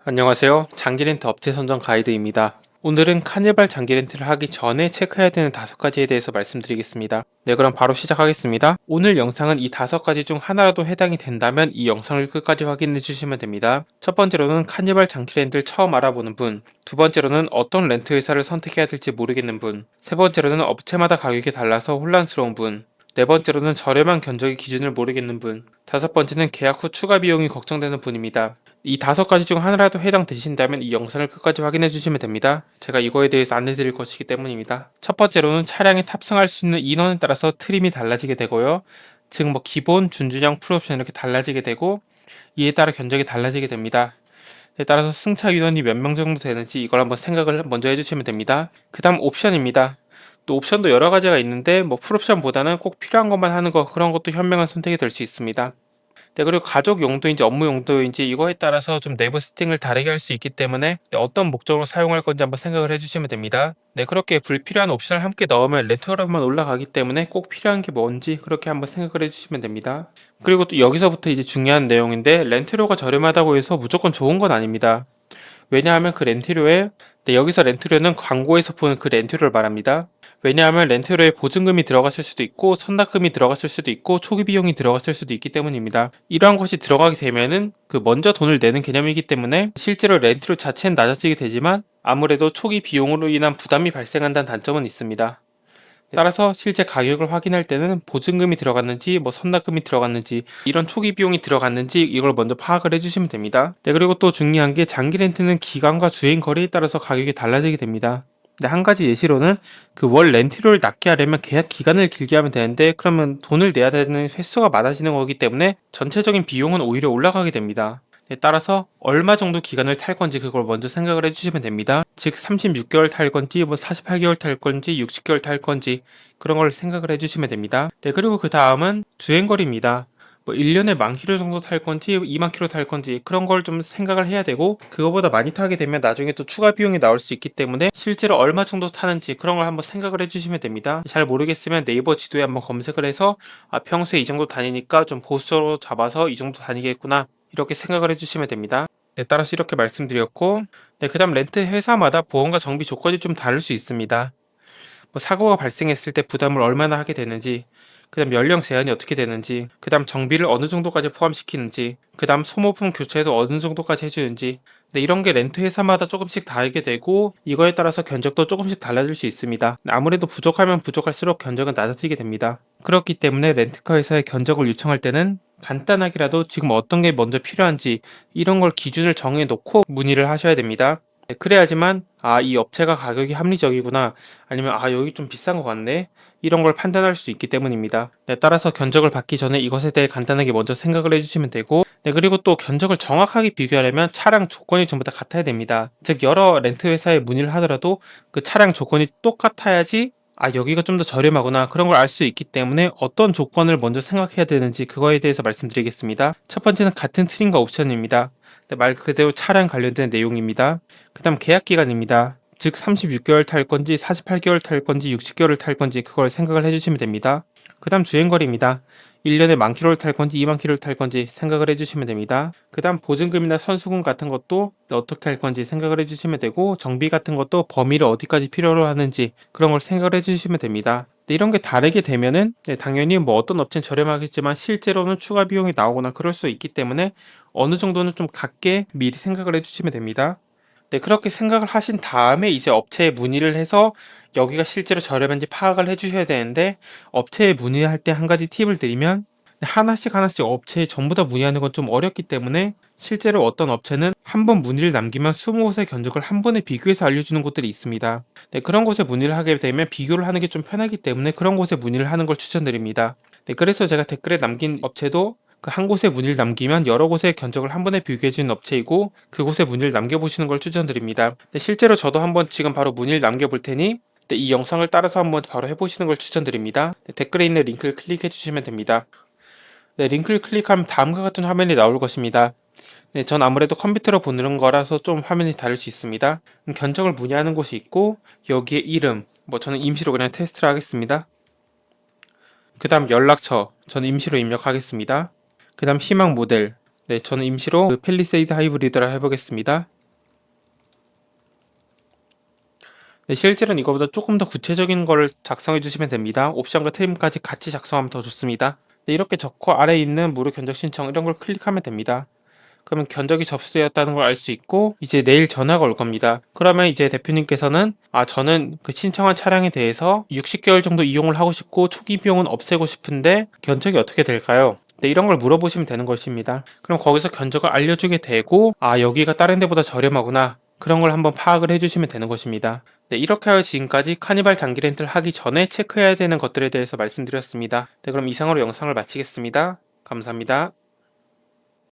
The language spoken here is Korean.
안녕하세요. 장기렌트 업체 선정 가이드입니다. 오늘은 카니발 장기렌트를 하기 전에 체크해야 되는 5가지에 대해서 말씀드리겠습니다. 네, 그럼 바로 시작하겠습니다. 오늘 영상은 이 5가지 중 하나라도 해당이 된다면 이 영상을 끝까지 확인해 주시면 됩니다. 첫 번째로는 카니발 장기렌트를 처음 알아보는 분, 두 번째로는 어떤 렌트 회사를 선택해야 될지 모르겠는 분, 세 번째로는 업체마다 가격이 달라서 혼란스러운 분, 네 번째로는 저렴한 견적의 기준을 모르겠는 분, 다섯 번째는 계약 후 추가 비용이 걱정되는 분입니다. 이 5가지 중 하나라도 해당되신다면 이 영상을 끝까지 확인해 주시면 됩니다. 제가 이거에 대해서 안내 드릴 것이기 때문입니다. 첫 번째로는 차량에 탑승할 수 있는 인원에 따라서 트림이 달라지게 되고요. 즉 기본, 준준형, 풀옵션 이렇게 달라지게 되고 이에 따라 견적이 달라지게 됩니다. 따라서 승차 인원이 몇 명 정도 되는지 이걸 한번 생각을 먼저 해주시면 됩니다. 그 다음 옵션입니다. 또 옵션도 여러 가지가 있는데 풀옵션보다는 꼭 필요한 것만 하는 거 그런 것도 현명한 선택이 될 수 있습니다. 네, 그리고 가족 용도인지 업무 용도인지 이거에 따라서 좀 내부 세팅을 다르게 할 수 있기 때문에 어떤 목적으로 사용할 건지 한번 생각을 해주시면 됩니다. 네, 그렇게 불필요한 옵션을 함께 넣으면 렌트럴만 올라가기 때문에 꼭 필요한 게 뭔지 그렇게 한번 생각을 해주시면 됩니다. 그리고 또 여기서부터 이제 중요한 내용인데 렌트료가 저렴하다고 해서 무조건 좋은 건 아닙니다. 왜냐하면 그 렌트료에 여기서 렌트료는 광고에서 보는 그 렌트료를 말합니다. 왜냐하면 렌트료에 보증금이 들어갔을 수도 있고 선납금이 들어갔을 수도 있고 초기 비용이 들어갔을 수도 있기 때문입니다. 이러한 것이 들어가게 되면은 먼저 돈을 내는 개념이기 때문에 실제로 렌트료 자체는 낮아지게 되지만 아무래도 초기 비용으로 인한 부담이 발생한다는 단점은 있습니다. 따라서 실제 가격을 확인할 때는 보증금이 들어갔는지 선납금이 들어갔는지 이런 초기 비용이 들어갔는지 이걸 먼저 파악을 해주시면 됩니다. 네, 그리고 또 중요한 게 장기 렌트는 기간과 주행 거리에 따라서 가격이 달라지게 됩니다. 네, 한 가지 예시로는 월 렌트료를 낮게 하려면 계약 기간을 길게 하면 되는데 그러면 돈을 내야 되는 횟수가 많아지는 거기 때문에 전체적인 비용은 오히려 올라가게 됩니다. 네, 따라서 얼마 정도 기간을 탈 건지 그걸 먼저 생각을 해주시면 됩니다. 즉 36개월 탈 건지 48개월 탈 건지 60개월 탈 건지 그런 걸 생각을 해주시면 됩니다. 네, 그리고 그 다음은 주행거리입니다. 1년에 10,000km 정도 탈 건지 20,000km 탈 건지 그런 걸 좀 생각을 해야 되고 그거보다 많이 타게 되면 나중에 또 추가 비용이 나올 수 있기 때문에 실제로 얼마 정도 타는지 그런 걸 한번 생각을 해주시면 됩니다. 잘 모르겠으면 네이버 지도에 한번 검색을 해서 평소에 이 정도 다니니까 좀 보수로 잡아서 이 정도 다니겠구나 이렇게 생각을 해주시면 됩니다. 네, 따라서 이렇게 말씀드렸고 네, 그 다음 렌트 회사마다 보험과 정비 조건이 좀 다를 수 있습니다. 사고가 발생했을 때 부담을 얼마나 하게 되는지, 그 다음 연령 제한이 어떻게 되는지, 그 다음 정비를 어느 정도까지 포함시키는지, 그 다음 소모품 교체도 어느 정도까지 해주는지, 네, 이런 게 렌트 회사마다 조금씩 다르게 되고 이거에 따라서 견적도 조금씩 달라질 수 있습니다. 아무래도 부족하면 부족할수록 견적은 낮아지게 됩니다. 그렇기 때문에 렌트카 회사에 견적을 요청할 때는 간단하게라도 지금 어떤 게 먼저 필요한지 이런 걸 기준을 정해 놓고 문의를 하셔야 됩니다. 네, 그래야지만 이 업체가 가격이 합리적이구나 아니면 여기 좀 비싼 것 같네 이런 걸 판단할 수 있기 때문입니다. 네, 따라서 견적을 받기 전에 이것에 대해 간단하게 먼저 생각을 해주시면 되고 네, 그리고 또 견적을 정확하게 비교하려면 차량 조건이 전부 다 같아야 됩니다. 즉 여러 렌트 회사에 문의를 하더라도 그 차량 조건이 똑같아야지 여기가 좀 더 저렴하구나 그런 걸 알 수 있기 때문에 어떤 조건을 먼저 생각해야 되는지 그거에 대해서 말씀드리겠습니다. 첫 번째는 같은 트림과 옵션입니다. 네, 말 그대로 차량 관련된 내용입니다. 그 다음 계약기간입니다. 즉 36개월 탈 건지 48개월 탈 건지 60개월 탈 건지 그걸 생각을 해주시면 됩니다. 그 다음 주행거리입니다. 1년에 10,000km를 탈 건지 20,000km를 탈 건지 생각을 해주시면 됩니다. 그 다음 보증금이나 선수금 같은 것도 어떻게 할 건지 생각을 해주시면 되고 정비 같은 것도 범위를 어디까지 필요로 하는지 그런 걸 생각을 해주시면 됩니다. 이런 게 다르게 되면은 당연히 어떤 업체는 저렴하겠지만 실제로는 추가 비용이 나오거나 그럴 수 있기 때문에 어느 정도는 좀 같게 미리 생각을 해주시면 됩니다. 네, 그렇게 생각을 하신 다음에 이제 업체에 문의를 해서 여기가 실제로 저렴한지 파악을 해주셔야 되는데 업체에 문의할 때 한 가지 팁을 드리면 하나씩 하나씩 업체에 전부 다 문의하는 건 좀 어렵기 때문에 실제로 어떤 업체는 한 번 문의를 남기면 20곳의 견적을 한 번에 비교해서 알려주는 곳들이 있습니다. 네, 그런 곳에 문의를 하게 되면 비교를 하는 게 좀 편하기 때문에 그런 곳에 문의를 하는 걸 추천드립니다. 네, 그래서 제가 댓글에 남긴 업체도 그 한 곳에 문의를 남기면 여러 곳의 견적을 한 번에 비교해주는 업체이고 그곳에 문의를 남겨보시는 걸 추천드립니다. 네, 실제로 저도 한번 지금 바로 문의를 남겨볼 테니 이 영상을 따라서 한번 바로 해보시는 걸 추천드립니다. 네, 댓글에 있는 링크를 클릭해 주시면 됩니다. 네, 링크를 클릭하면 다음과 같은 화면이 나올 것입니다. 네, 전 아무래도 컴퓨터로 보는 거라서 좀 화면이 다를 수 있습니다. 견적을 문의하는 곳이 있고 여기에 이름, 저는 임시로 그냥 테스트를 하겠습니다. 그 다음 연락처, 저는 임시로 입력하겠습니다. 그 다음 희망 모델, 네, 저는 임시로 펠리세이드 하이브리드라 해보겠습니다. 네, 실제로는 이거보다 조금 더 구체적인 거를 작성해 주시면 됩니다. 옵션과 트림까지 같이 작성하면 더 좋습니다. 네, 이렇게 적고 아래에 있는 무료 견적 신청 이런 걸 클릭하면 됩니다. 그러면 견적이 접수되었다는 걸 알 수 있고 이제 내일 전화가 올 겁니다. 그러면 이제 대표님께서는 저는 그 신청한 차량에 대해서 60개월 정도 이용을 하고 싶고 초기 비용은 없애고 싶은데 견적이 어떻게 될까요? 네, 이런 걸 물어보시면 되는 것입니다. 그럼 거기서 견적을 알려주게 되고 여기가 다른 데보다 저렴하구나. 그런 걸 한번 파악을 해주시면 되는 것입니다. 네, 이렇게 하여 지금까지 카니발 장기 렌트를 하기 전에 체크해야 되는 것들에 대해서 말씀드렸습니다. 네, 그럼 이상으로 영상을 마치겠습니다. 감사합니다.